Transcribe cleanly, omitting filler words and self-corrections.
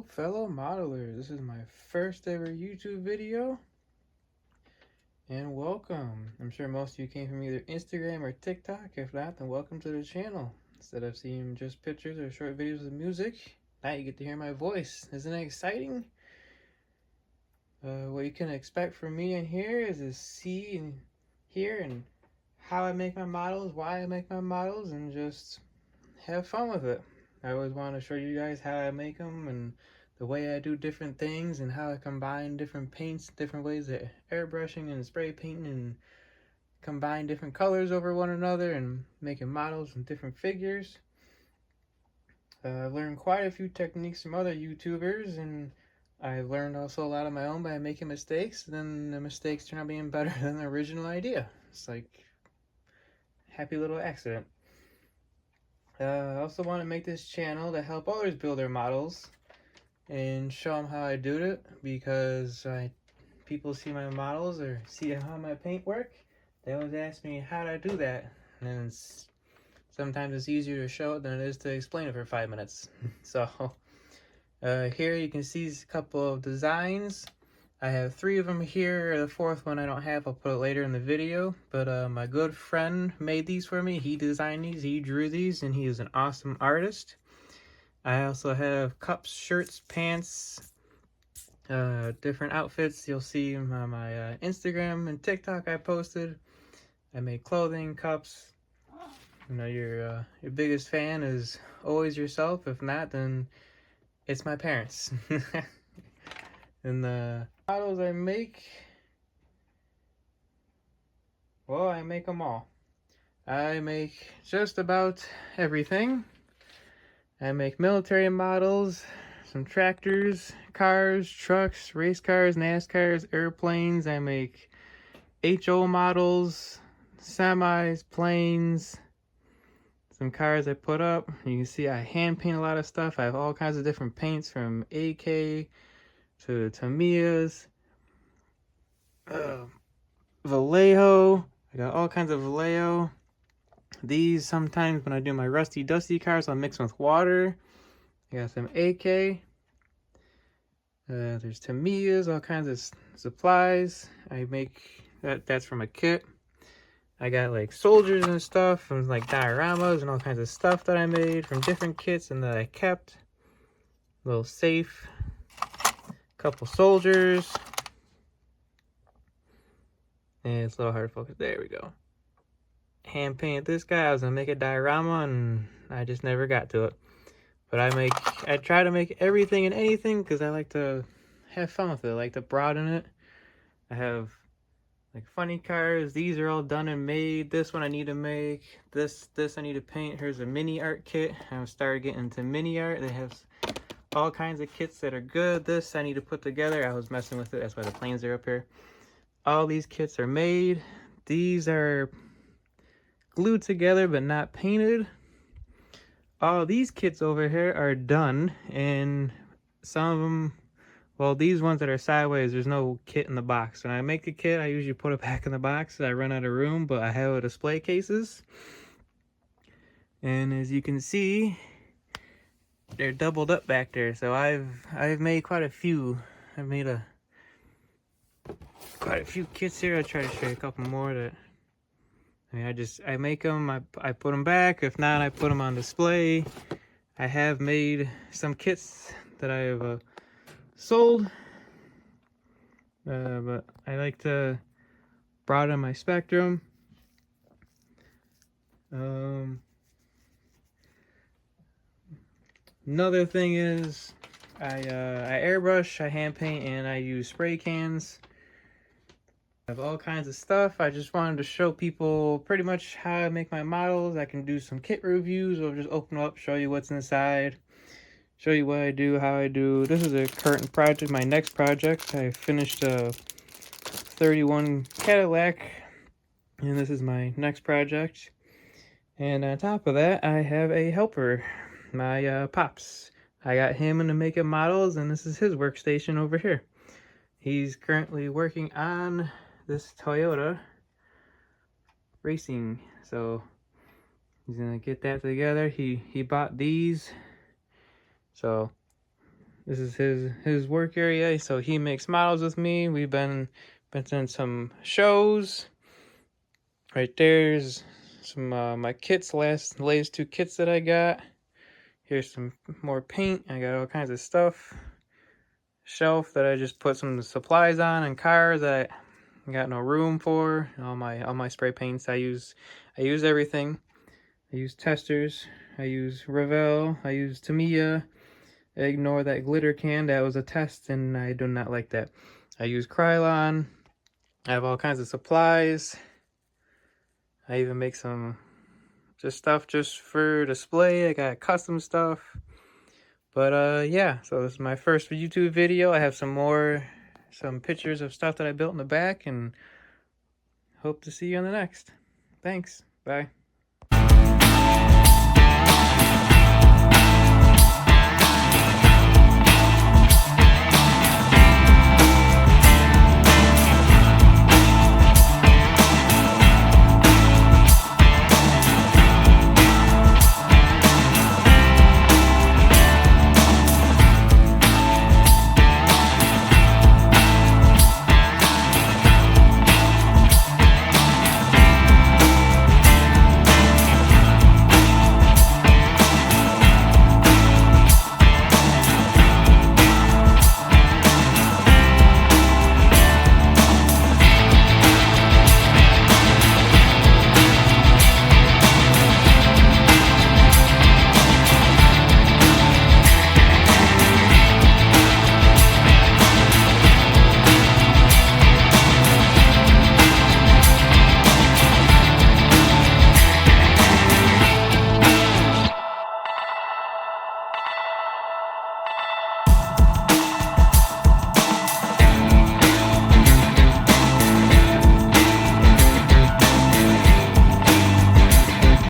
Hello fellow modelers, this is my first ever YouTube video and welcome. I'm sure most of you came from either Instagram or TikTok. If not, then welcome to the channel. Instead of seeing just pictures or short videos of music, now you get to hear my voice. Isn't it exciting? What you can expect from me in here is to see and hear and how I make my models, why I make my models, and just have fun with it. I always want to show you guys how I make them and the way I do different things and how I combine different paints, different ways of airbrushing and spray painting, and combine different colors over one another and making models and different figures. I've learned quite a few techniques from other YouTubers, and I've learned also a lot of my own by making mistakes, and then the mistakes turn out being better than the original idea. It's like a happy little accident. I also want to make this channel to help others build their models and show them how I do it, because people see my models or see how my paint work. They always ask me how do I do that, and sometimes it's easier to show it than it is to explain it for 5 minutes. So here you can see a couple of designs. I have 3 of them here. The 4th one I don't have. I'll put it later in the video. But my good friend made these for me. He designed these, he drew these, and he is an awesome artist. I also have cups, shirts, pants, different outfits. You'll see on my Instagram and TikTok I posted. I make clothing, cups. You know, your biggest fan is always yourself. If not, then it's my parents. And the models I make, well, I make them all. I make just about everything. I make military models, some tractors, cars, trucks, race cars, NASCARs, airplanes. I make HO models, semis, planes, some cars I put up. You can see I hand paint a lot of stuff. I have all kinds of different paints, from AK to Tamiya's, Vallejo. I got all kinds of Vallejo. These, sometimes when I do my rusty dusty cars, I'll mix them with water. I got some AK. There's Tamiya's, all kinds of supplies. I make that's from a kit. I got like soldiers and stuff, and like dioramas and all kinds of stuff that I made from different kits and that I kept. A little safe. Couple soldiers. And it's a little hard to focus. There we go. Hand painted this guy. I was gonna make a diorama and I just never got to it. But I try to make everything and anything because I like to have fun with it. I like to broaden it. I have like funny cars. These are all done and made. This one I need to make. This I need to paint. Here's a mini art kit. I've started getting into mini art. They have all kinds of kits that are good. This I need to put together. I was messing with it. That's why the planes are up here. All these kits are made. These are glued together but not painted. All these kits over here are done, and some of them, well, these ones that are sideways, there's no kit in the box. When I make a kit, I usually put it back in the box. I run out of room, but I have display cases. And as you can see, they're doubled up back there. So I've made quite a few. I've made quite a few kits here. I'll try to show you a couple more that I make them, I put them back. If not, I put them on display. I have made some kits that I have sold, but I like to broaden my spectrum. Another thing is I airbrush, I hand paint, and I use spray cans. I have all kinds of stuff. I just wanted to show people pretty much how I make my models. I can do some kit reviews, or just open up, show you what's inside, show you what I do, how I do. This is a current project, my next project. I finished a 31 Cadillac, and this is my next project. And on top of that, I have a helper, my Pops. I got him into making models, and this is his workstation over here. He's currently working on this Toyota racing, so he's gonna get that together. He bought these, so This is his work area, so he makes models with me. We've been in some shows. Right there's some my kits, latest 2 kits that I got. Here's some more paint. I got all kinds of stuff. Shelf that I just put some supplies on and cars that I got no room for. All my spray paints. I use everything. I use testers. I use Revell. I use Tamiya. Ignore that glitter can. That was a test, and I do not like that. I use Krylon. I have all kinds of supplies. I even make some stuff just for display. I got custom stuff. But yeah, so this is my first YouTube video. I have some pictures of stuff that I built in the back, and hope to see you on the next. Thanks. Bye.